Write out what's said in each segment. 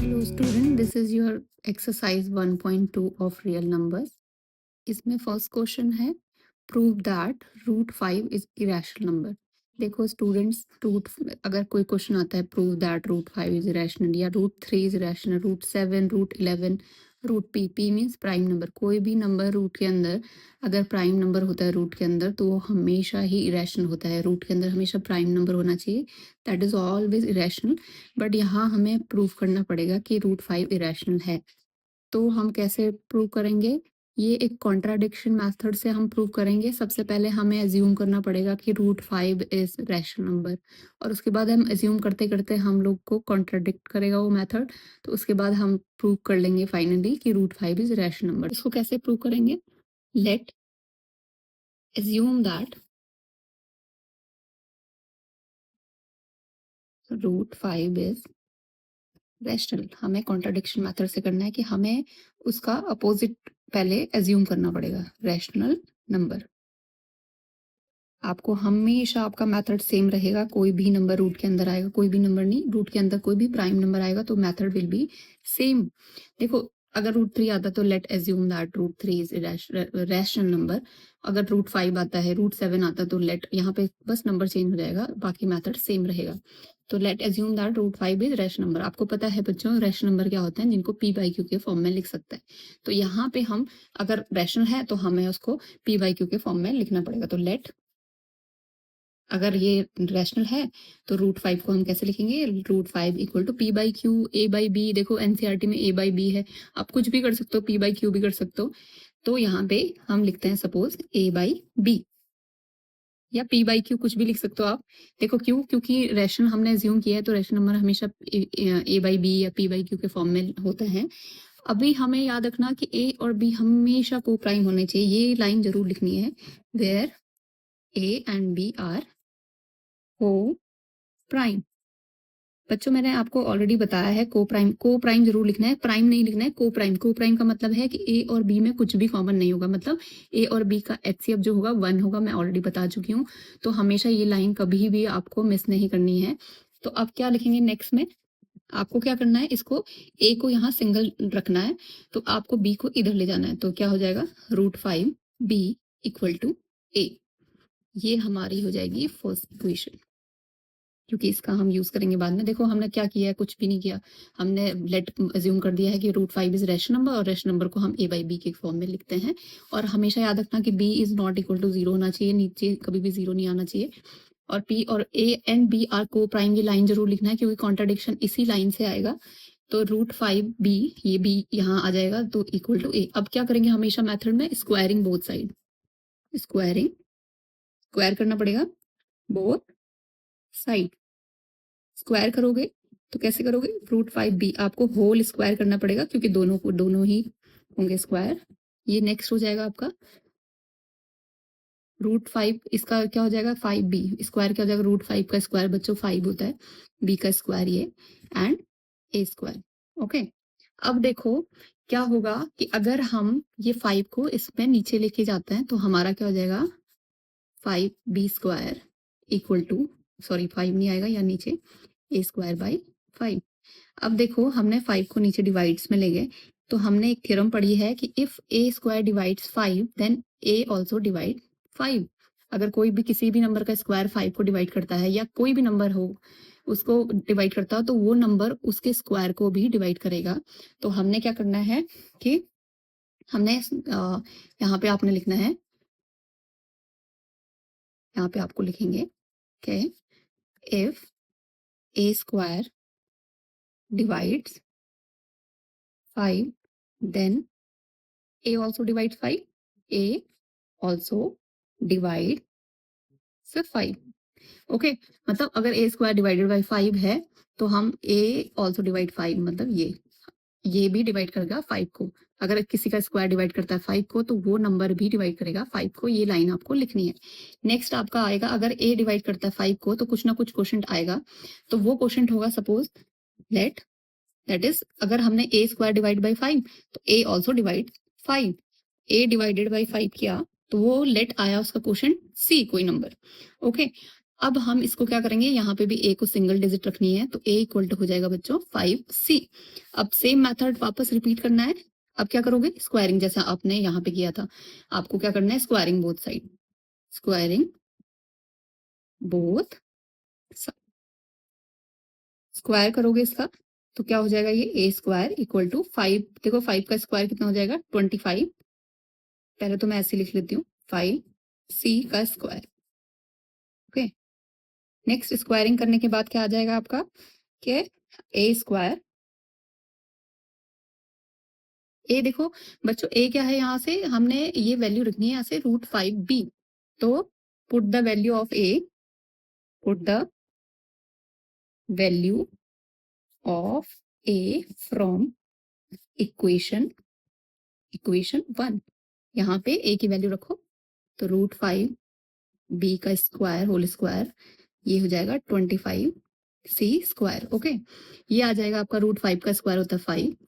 Hello student, this is your exercise 1.2 of real numbers. इसमें first question है, prove that root 5 is irrational number. देखो students, root अगर कोई question आता है prove that root 5 is irrational या root 3 is irrational, root 7, root 11, root P means prime number, कोई भी नंबर रूट के अंदर अगर प्राइम नंबर होता है रूट के अंदर तो वो हमेशा ही इरेशनल होता है। रूट के अंदर हमेशा प्राइम नंबर होना चाहिए, that is always irrational. But यहाँ हमें प्रूव करना पड़ेगा कि रूट 5 इरेशनल है। तो हम कैसे प्रूव करेंगे? ये एक कॉन्ट्राडिक्शन मेथड से हम प्रूव करेंगे। सबसे पहले हमें एज्यूम करना पड़ेगा कि रूट 5 इज रैशनल नंबर, और उसके बाद हम एज्यूम करते करते हम लोग को कॉन्ट्राडिक्ट करेगा वो मेथड। तो उसके बाद हम प्रूव कर लेंगे फाइनली कि रूट 5 इज रैशनल नंबर। इसको कैसे प्रूव करेंगे? Let assume that root 5 is rational. हमें कॉन्ट्राडिक्शन मेथड से करना है कि हमें उसका अपोजिट पहले एज्यूम करना पड़ेगा, रैशनल नंबर। आपको हमेशा आपका मेथड सेम रहेगा। कोई भी नंबर रूट के अंदर आएगा, कोई भी नंबर नहीं, रूट के अंदर कोई भी प्राइम नंबर आएगा तो मेथड विल बी सेम। देखो, अगर रूट 3 आता तो let assume that root 3 is rational number. अगर रूट 5 आता है, रूट 7 आता तो लेट, यहाँ पे बस नंबर चेंज हो जाएगा, बाकी मेथड सेम रहेगा। तो let assume that root 5 is rational number. आपको पता है बच्चों, रैशनल नंबर क्या होते हैं, जिनको पी बाई क्यू के फॉर्म में लिख सकते हैं। तो यहाँ पे हम अगर रैशनल है तो हमें उसको पी बाई क्यू के फॉर्म में लिखना पड़ेगा। तो लेट, अगर ये रैशनल है तो रूट 5 को हम कैसे लिखेंगे? Root 5 equal to p by q a by b. देखो एनसीईआरटी में ए बाई बी है, आप कुछ भी कर सकते हो, पी बाई क्यू भी कर सकते हो। तो यहाँ पे हम लिखते हैं सपोज ए बाई बी या पी बाई क्यू, कुछ भी लिख सकते हो आप। देखो क्यों? क्योंकि रैशनल हमने एज्यूम किया है तो रैशनल नंबर हमेशा ए बाई बी या पी बाई क्यू के फॉर्म में होते हैं। अभी हमें याद रखना कि ए और बी हमेशा को प्राइम होने चाहिए। ये लाइन जरूर लिखनी है, where a and B are को प्राइम। बच्चों, मैंने आपको ऑलरेडी बताया है को प्राइम जरूर लिखना है, प्राइम नहीं लिखना है। को प्राइम, को प्राइम का मतलब है कि ए और बी में कुछ भी कॉमन नहीं होगा, मतलब ए और बी का एचसीएफ जो होगा 1 होगा। मैं ऑलरेडी बता चुकी हूँ। तो हमेशा ये लाइन कभी भी आपको मिस नहीं करनी है। तो अब क्या लिखेंगे नेक्स्ट में? आपको क्या करना है, इसको ए को यहाँ सिंगल रखना है, तो आपको बी को इधर ले जाना है। तो क्या हो जाएगा? रूट 5 बी इक्वल टू ए। ये हमारी हो जाएगी फर्स्ट इक्वेशन, क्योंकि इसका हम यूज करेंगे बाद में। देखो हमने क्या किया है, कुछ भी नहीं किया। हमने लेट अज्यूम कर दिया है कि रूट 5 इज रैशनल नंबर, और रैशनल नंबर को हम ए बाई बी के फॉर्म में लिखते हैं। और हमेशा याद रखना कि b is not equal to 0 होना चाहिए, नीचे कभी भी 0 नहीं आना चाहिए। और पी और ए एंड बी आर को प्राइम, ये लाइन जरूर लिखना है क्योंकि कॉन्ट्राडिक्शन इसी लाइन से आएगा। तो रूट 5 बी, ये बी यहाँ आ जाएगा तो इक्वल टू ए। अब क्या करेंगे हमेशा मेथड में? Squaring both side, squaring, square करना पड़ेगा बोथ साइड। स्क्वायर करोगे तो कैसे करोगे? रूट 5 बी आपको होल स्क्वायर करना पड़ेगा क्योंकि दोनों ही होंगे स्क्वायर। ये नेक्स्ट हो जाएगा आपका रूट 5, इसका क्या हो जाएगा? 5 बी स्क्वायर क्या हो जाएगा? रूट 5 का स्क्वायर बच्चों 5 होता है, बी का स्क्वायर ये, एंड ए स्क्वायर। ओके, अब देखो क्या होगा कि अगर हम ये 5 को इसमें नीचे लेके जाते हैं तो हमारा क्या हो जाएगा? 5 b square equal to, sorry 5 नहीं आएगा या नीचे, ए स्क्वायर बाई 5। अब देखो हमने 5 को नीचे डिवाइड्स में ले गए, तो हमने एक थ्योरम पढ़ी है कि if a square divides 5 then a also divide 5। अगर कोई भी किसी भी नंबर का स्क्वायर 5 को डिवाइड करता है, या कोई भी नंबर हो उसको डिवाइड करता हो, तो वो नंबर उसके स्क्वायर को भी डिवाइड करेगा। तो हमने क्या करना है कि हमने यहाँ पे आपने लिखना है, यहाँ पे आपको लिखेंगे कि if a square divides 5 then a also divides 5, a also divide सिर्फ 5। ओके, मतलब अगर a स्क्वायर डिवाइडेड बाई 5 है तो हम a also डिवाइड 5, मतलब ये भी डिवाइड करेगा 5 को। अगर किसी का स्क्वायर डिवाइड करता है 5 को तो वो नंबर भी डिवाइड करेगा 5 को। ये लाइन आपको लिखनी है। नेक्स्ट आपका आएगा, अगर a डिवाइड करता है 5 को तो कुछ ना कुछ क्वेश्चन आएगा। तो वो क्वेश्चन होगा सपोज लेट, दैट इज अगर हमने a स्क्वायर डिवाइड बाई 5 तो a also divide 5। a divided by 5 किया तो वो लेट आया उसका क्वेश्चन सी कोई नंबर। ओके, अब हम इसको क्या करेंगे, यहाँ पे भी a को सिंगल डिजिट रखनी है, तो a इक्वल टू हो जाएगा बच्चों 5c। अब सेम मेथड वापस रिपीट करना है। अब क्या करोगे, स्क्वायरिंग, जैसा आपने यहाँ पे किया था, आपको क्या करना है, squaring both side, squaring both, square करोगे इसका तो क्या हो जाएगा, ये a स्क्वायर इक्वल टू 5, देखो 5 का स्क्वायर कितना हो जाएगा 25, पहले तो मैं ऐसे लिख लेती हूँ 5c का स्क्वायर। ओके, नेक्स्ट स्क्वायरिंग करने के बाद क्या आ जाएगा आपका, कि a स्क्वायर, ए देखो बच्चों ए क्या है, यहाँ से हमने ये वैल्यू रखनी है यहाँ से √5b, तो put the value of A, put the value of A from equation 1, यहाँ पे ए की वैल्यू रखो, तो √5b का स्क्वायर होल स्क्वायर, ये हो जाएगा 25c स्क्वायर। ओके, ये आ जाएगा आपका √5 का स्क्वायर होता है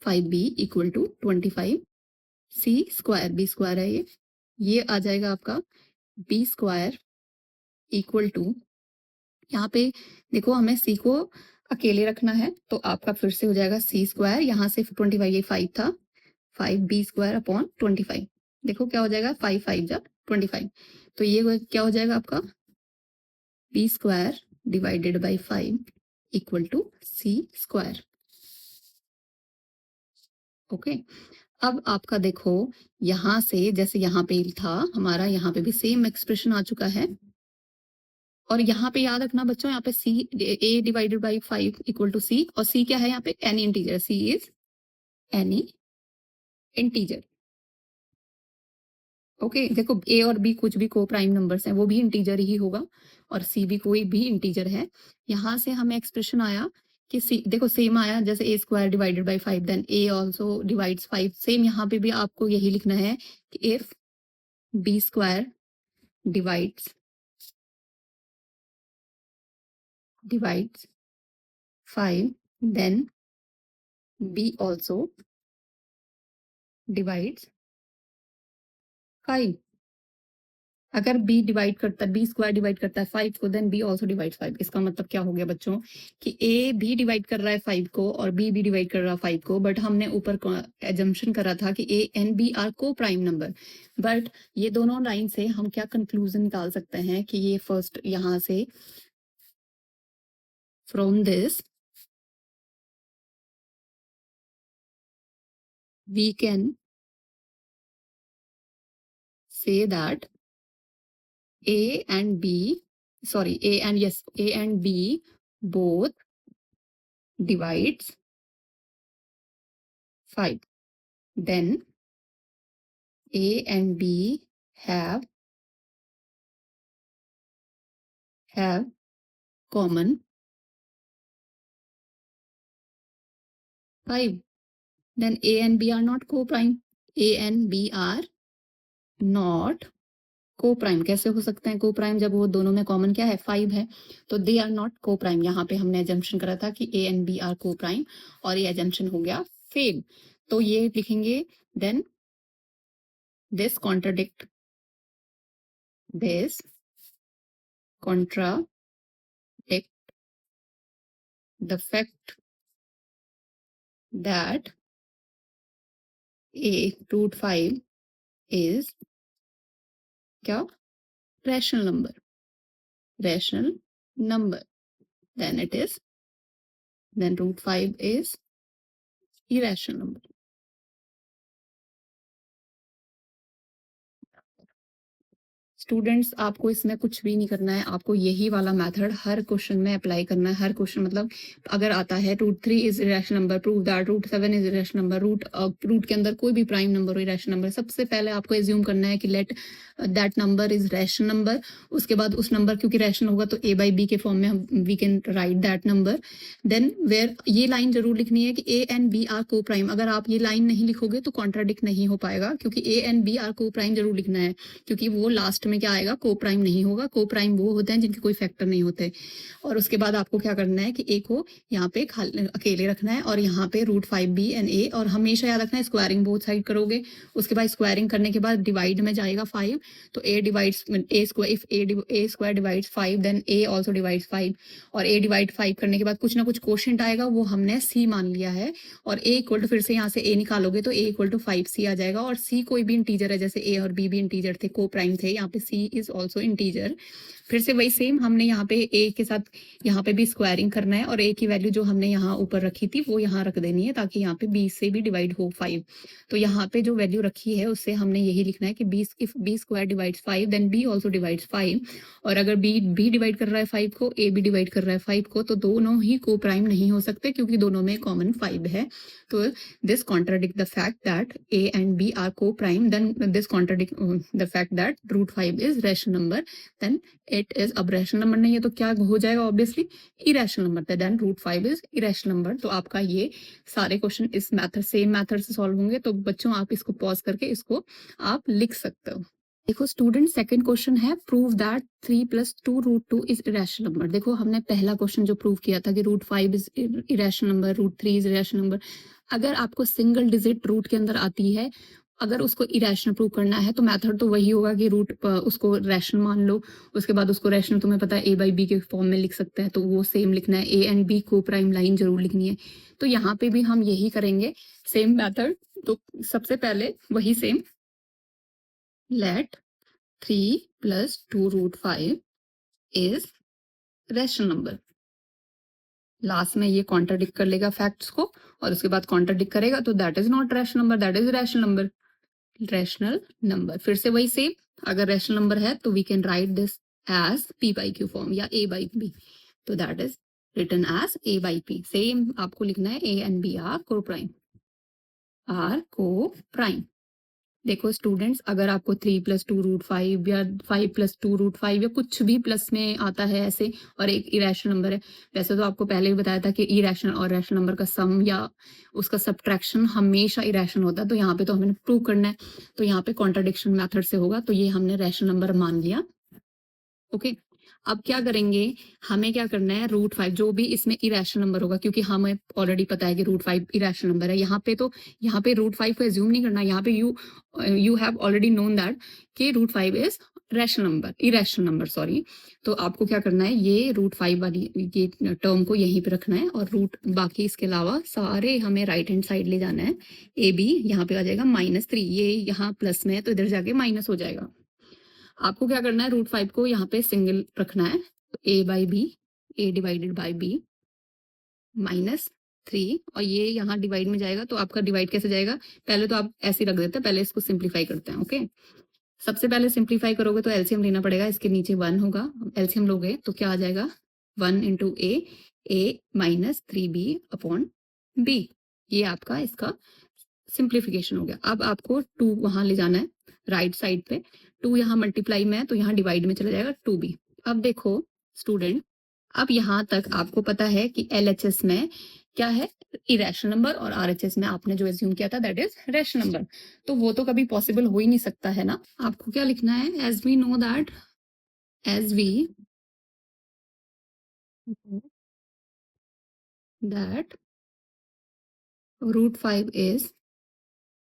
5b equal to 25c square, b square है ये आ जाएगा आपका b स्क्वायर इक्वल टू, यहाँ पे देखो हमें c को अकेले रखना है, तो आपका फिर से हो जाएगा c स्क्वायर, यहाँ से 25, ये 5 था, 5b स्क्वायर अपॉन 25, देखो क्या हो जाएगा 5 5 जा 25, तो ये क्या हो जाएगा आपका b square divided by 5 equal to c square. Okay, अब आपका देखो यहाँ से जैसे यहाँ पे था हमारा, यहाँ पे भी सेम एक्सप्रेशन आ चुका है, और यहाँ पे याद रखना बच्चों, यहाँ पे c a divided by 5 equal to c, और c क्या है यहाँ पे, any integer, c is any integer. Okay, देखो a और b कुछ भी को प्राइम नंबर्स हैं, वो भी इंटीजर ही होगा, और c भी कोई भी इंटीजर है। यहाँ से हमें एक्सप्रेशन आया कि c देखो सेम आया, जैसे a square divided by 5, then a also divides 5, same यहाँ पे भी आपको यही लिखना है कि if b square divides 5 then b also divides 5। अगर b डिवाइड करता है, b स्क्वायर डिवाइड करता है 5 को, देन b ऑल्सो डिवाइड्स 5। इसका मतलब क्या हो गया बच्चों कि a भी डिवाइड कर रहा है 5 को और b भी डिवाइड कर रहा है 5 को, बट हमने ऊपर एजम्पशन करा था कि a एंड b आर को प्राइम नंबर, बट ये दोनों लाइन से हम क्या कंक्लूजन निकाल सकते हैं कि ये फर्स्ट यहाँ से from this we can say that A and B, sorry, A and yes, A and B both divides 5. Then A and B have common 5. Then A and B are not co-prime. A and B are not को prime. कैसे हो सकते हैं को prime, जब वो दोनों में कॉमन क्या है 5 है, तो they are not coprime. यहाँ पे हमने एजम्पशन करा था कि ए एंड बी आर को प्राइम, और ये एजम्पशन हो गया फेल। तो ये लिखेंगे then this contradict the fact that a √5 इज क्या, rational number, then √5 is irrational number। Students आपको इसमें कुछ भी नहीं करना है, आपको यही वाला मेथड हर क्वेश्चन में अप्लाई करना है। हर क्वेश्चन मतलब अगर आता है √3 is irrational number, prove that √7 is irrational number, root के अंदर कोई भी प्राइम नंबर हो इरेशनल नंबर, सबसे पहले आपको एज्यूम करना है कि let that number is rational number. उसके बाद उस नंबर क्योंकि रैशनल होगा तो a/b के फॉर्म में हम we can write that number. Then where ये लाइन जरूर लिखनी है कि a एंड b आर को प्राइम। अगर आप ये लाइन नहीं लिखोगे तो कॉन्ट्राडिक्ट नहीं हो पाएगा, क्योंकि a एंड b आर को प्राइम जरूर लिखना है, क्योंकि वो लास्ट में में क्या आएगा, को प्राइम नहीं होगा। को प्राइम वो होते हैं जिनके कोई फैक्टर नहीं होते। और उसके बाद आपको क्या करना है कि ए को यहाँ पे अकेले रखना है और यहाँ पे √5b एंड ए, और हमेशा याद रखना है स्क्वायरिंग बोथ साइड करोगे। उसके बाद स्क्वायरिंग करने के बाद डिवाइड में जाएगा 5, तो a divides a square, if a square divides 5 then a also divides 5। और ए डिवाइड 5 करने के बाद कुछ ना कुछ क्वोशिएंट आएगा, वो हमने सी मान लिया है। और ए इक्वल टू, फिर से यहाँ से ए निकालोगे तो ए इक्वल टू 5c आ जाएगा। और सी कोई भी इंटीजर है, जैसे ए और बी भी इंटीजर थे, को प्राइम थे, यहाँ पे सी इज ऑल्सो इंटीजर। फिर से वही सेम, हमने यहाँ पे ए के साथ यहाँ पे भी स्क्वायरिंग करना है और ए की वैल्यू जो हमने यहाँ ऊपर रखी थी वो यहाँ रख देनी है, ताकि यहाँ पे 20 से भी डिवाइड हो 5। तो यहाँ पे जो वैल्यू रखी है उससे हमने यही लिखना है कि 20, if b square divides 5 then b also divides 5। और अगर बी डिवाइड कर रहा है 5 को, ए भी डिवाइड कर रहा है 5 को, तो दोनों ही को प्राइम नहीं हो सकते क्योंकि दोनों में कॉमन 5 है। तो this contradict the fact that a and b are co-prime, then this contradict the fact that √5 is rational number, then it is, अब rational number नहीं है तो क्या हो जाएगा, obviously irrational number, then √5 is irrational number। तो आपका ये सारे क्वेश्चन इस मेथड, सेम मेथड से सॉल्व होंगे। तो बच्चों आप इसको पॉज करके इसको आप लिख सकते हो। देखो स्टूडेंट, सेकंड क्वेश्चन है, prove that 3 + 2√2 is irrational number. देखो हमने पहला क्वेश्चन जो प्रूव किया था कि √5 is irrational number, √3 is irrational number. अगर आपको सिंगल डिजिट रूट के अंदर आती है, अगर उसको इरेशनल प्रूव करना है तो मेथड तो वही होगा कि रूट उसको रैशनल मान लो, उसके बाद उसको रैशनल, तुम्हें पता है a/b के फॉर्म में लिख सकते हैं, तो वो सेम लिखना है। a एंड b को प्राइम लाइन जरूर लिखनी है। तो यहाँ पे भी हम यही करेंगे, सेम मेथड। तो सबसे पहले वही same, let 3 + 2√5 is rational number. Last में ये कॉन्ट्राडिक्ट कर लेगा फैक्ट्स को और उसके बाद कॉन्ट्राडिक्ट करेगा, तो that is not rational number, that is rational number. Rational number, फिर से वही सेम, अगर रैशनल नंबर है तो we can write this as p/q form या a/b, तो that is written as a/p। Same आपको लिखना है a एंड b आर को प्राइम, आर को प्राइम। देखो स्टूडेंट्स, अगर आपको 3 + 2√5 या 5 + 2√5 या कुछ भी प्लस में आता है ऐसे, और एक इरेशनल नंबर है, वैसे तो आपको पहले ही बताया था कि इरेशनल और रैशनल नंबर का सम या उसका सब्ट्रैक्शन हमेशा इरेशनल होता है। तो यहाँ पे तो हमें प्रूव करना है, तो यहाँ पे कॉन्ट्राडिक्शन मेथड से होगा, तो ये हमने रैशनल नंबर मान लिया। ओके, अब क्या करेंगे, हमें क्या करना है, √5 जो भी इसमें इरेशनल नंबर होगा, क्योंकि हमें ऑलरेडी पता है कि √5 इरेशनल नंबर है। यहाँ पे तो यहाँ पे √5 को एज्यूम नहीं करना, यहाँ पे you have already known that कि √5 is rational number, irrational number sorry. तो आपको क्या करना है, ये √5 वाली ये टर्म को यहीं पे रखना है और रूट बाकी इसके अलावा सारे हमें राइट हैंड साइड ले जाना है। a/b यहाँ पे आ जाएगा -3, ये यहाँ प्लस में है तो इधर जाके माइनस हो जाएगा। आपको क्या करना है, √5 को यहाँ पे सिंगल रखना है, a/b, a divided by b -3, और ये यहाँ डिवाइड में जाएगा। तो आपका डिवाइड कैसे जाएगा, पहले तो आप ऐसे ही रख देते हैं, पहले इसको सिंप्लीफाई करते हैं। ओके, सबसे पहले सिंप्लीफाई करोगे तो एलसीएम लेना पड़ेगा, इसके नीचे 1 होगा, एलसीएम लोगे तो क्या आ जाएगा, 1 × a -3b/b। ये आपका इसका सिंप्लीफिकेशन हो गया। अब आपको 2 वहां ले जाना है राइट साइड पे, 2 यहाँ मल्टीप्लाई में है तो यहाँ डिवाइड में चला जाएगा 2b। अब देखो स्टूडेंट, अब यहाँ तक आपको पता है कि एलएचएस में क्या है, इरेशनल नंबर, और आरएचएस में आपने जो एज्यूम किया था दैट इज रैशनल नंबर। तो वो तो कभी पॉसिबल हो ही नहीं सकता है ना। आपको क्या लिखना है, as we know that, as we दैट √5 इज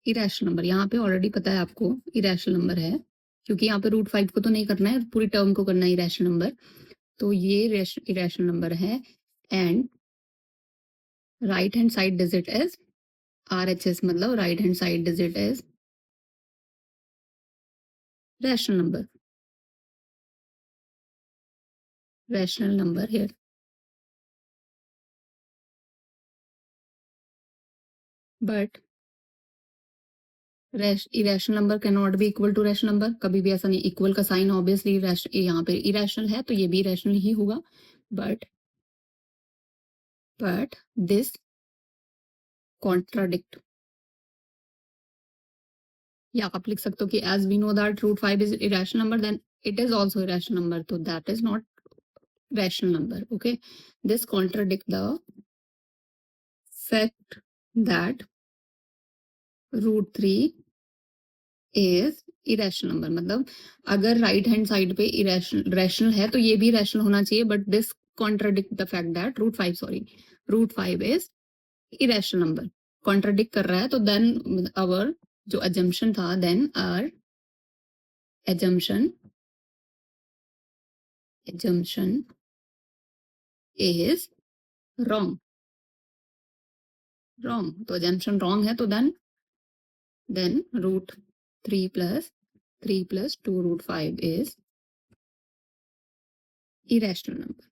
इरेशनल नंबर। यहाँ पे ऑलरेडी पता है आपको इरेशनल नंबर है, क्योंकि यहाँ पे √5 को तो नहीं करना है, पूरी टर्म को करना है इरेशनल नंबर। तो ये इरेशनल नंबर है and right hand side digit is RHS, मतलब right hand side digit is rational number, rational number here. But irrational number can not be equal to rational number, कभी भी ऐसा नहीं। Equal का sign obviously यहाँ पे irrational है तो ये भी इरेशनल ही होगा। बट दिस कॉन्ट्राडिक्ट, या आप लिख सकते हो कि as we know that √5 is irrational number then it is also irrational number, तो that is not rational number. Okay, this contradict the fact that √3 is irrational number मतलब अगर राइट हैंड साइड पे इरेशनल रैशनल है तो ये भी rational होना चाहिए, but this contradict the fact that root five is irrational number, contradict कर रहा है। तो देन आवर जो अजम्पशन था, then our assumption is wrong। तो assumption wrong है, तो then root 3 plus 2 root 5 is irrational number।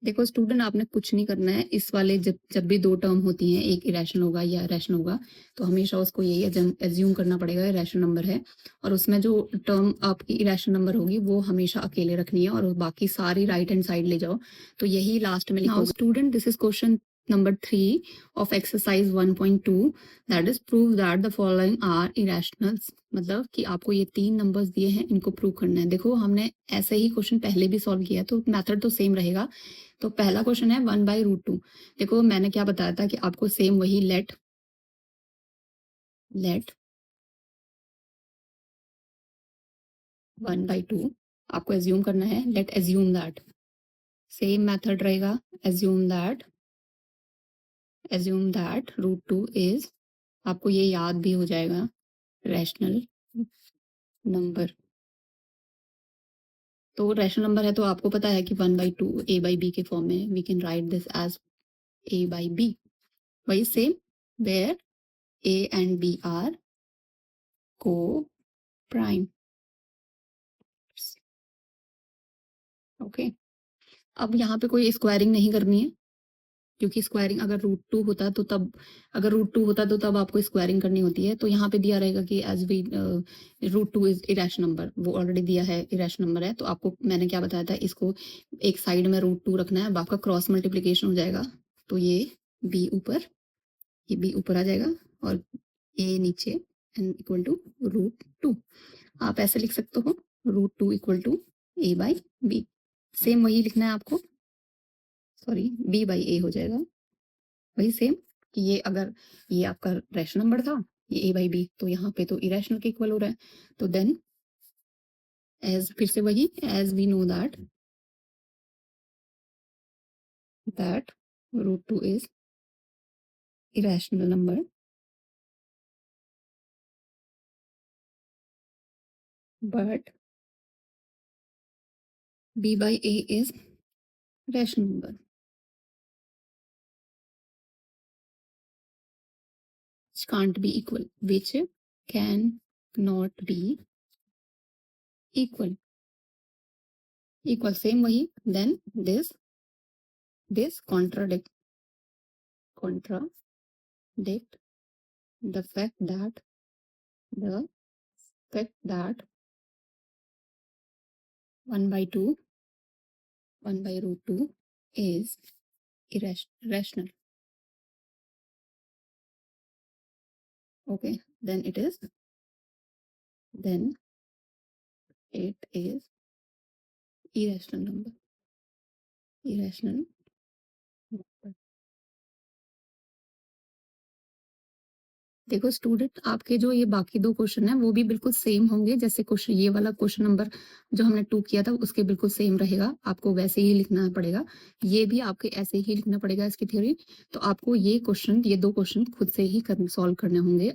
देखो स्टूडेंट, आपने कुछ नहीं करना है। इस वाले जब जब भी दो टर्म होती हैं, एक इरेशनल होगा या रैशनल होगा, तो हमेशा उसको यही एज्यूम करना पड़ेगा रैशनल नंबर है, और उसमें जो टर्म आपकी इरेशनल नंबर होगी वो हमेशा अकेले रखनी है, और बाकी सारी राइट हैंड साइड ले जाओ। तो यही लास्ट में लिखो। Student, this is question number 3 of exercise 1.2, that is prove that the following are irrationals। मतलब कि आपको ये 3 नंबर्स दिए हैं, इनको प्रूव करना है। देखो हमने ऐसे ही क्वेश्चन पहले भी सॉल्व किया, तो मेथड तो सेम रहेगा। तो पहला क्वेश्चन है 1/√2। देखो मैंने क्या बताया था कि आपको सेम वही लेट 1/2 आपको एज्यूम करना है। Late assume that same method रहेगा। एज्यूम दैट √2 इज, आपको ये याद भी हो जाएगा, रैशनल नंबर। तो रैशनल नंबर है तो आपको पता है कि 1/2 a/b के फॉर्म में we can write this as a/b। वही सेम, where a and b are को प्राइम। ओके, अब यहाँ पे कोई स्क्वायरिंग नहीं करनी है, क्योंकि स्क्वायरिंग अगर √2 होता तो तब आपको स्क्वायरिंग करनी होती है। तो यहाँ पे दिया रहेगा कि as we √2 is irrational number, वो ऑलरेडी दिया है इरेशनल नंबर है। तो आपको मैंने क्या बताया था, इसको एक साइड में √2 रखना है। अब आपका क्रॉस मल्टीप्लीकेशन हो जाएगा, तो ये b ऊपर आ जाएगा और a नीचे, एन इक्वल टू √2। आप ऐसे लिख सकते हो, √2 इक्वल टू a/b। सेम वही लिखना है आपको, सॉरी b/a हो जाएगा। वही सेम कि ये अगर ये आपका रैशनल नंबर था, ये a/b, तो यहाँ पे तो इरेशनल के इक्वल हो रहा है। तो देन एज, फिर से वही, as we know that √2 is irrational number, but b/a is rational number, which can't be equal, which can not be equal। Same वही। then this contradict the fact that 1/2 1/√2 is irrational। Okay, then it is irrational number। देखो student, आपके जो ये बाकी दो question है वो भी बिल्कुल सेम होंगे, जैसे क्वेश्चन ये वाला क्वेश्चन नंबर जो हमने 2 किया था उसके बिल्कुल सेम रहेगा। आपको वैसे ही लिखना पड़ेगा, ये भी आपके ऐसे ही लिखना पड़ेगा इसकी थ्योरी। तो आपको ये दो क्वेश्चन खुद से ही सॉल्व करने होंगे।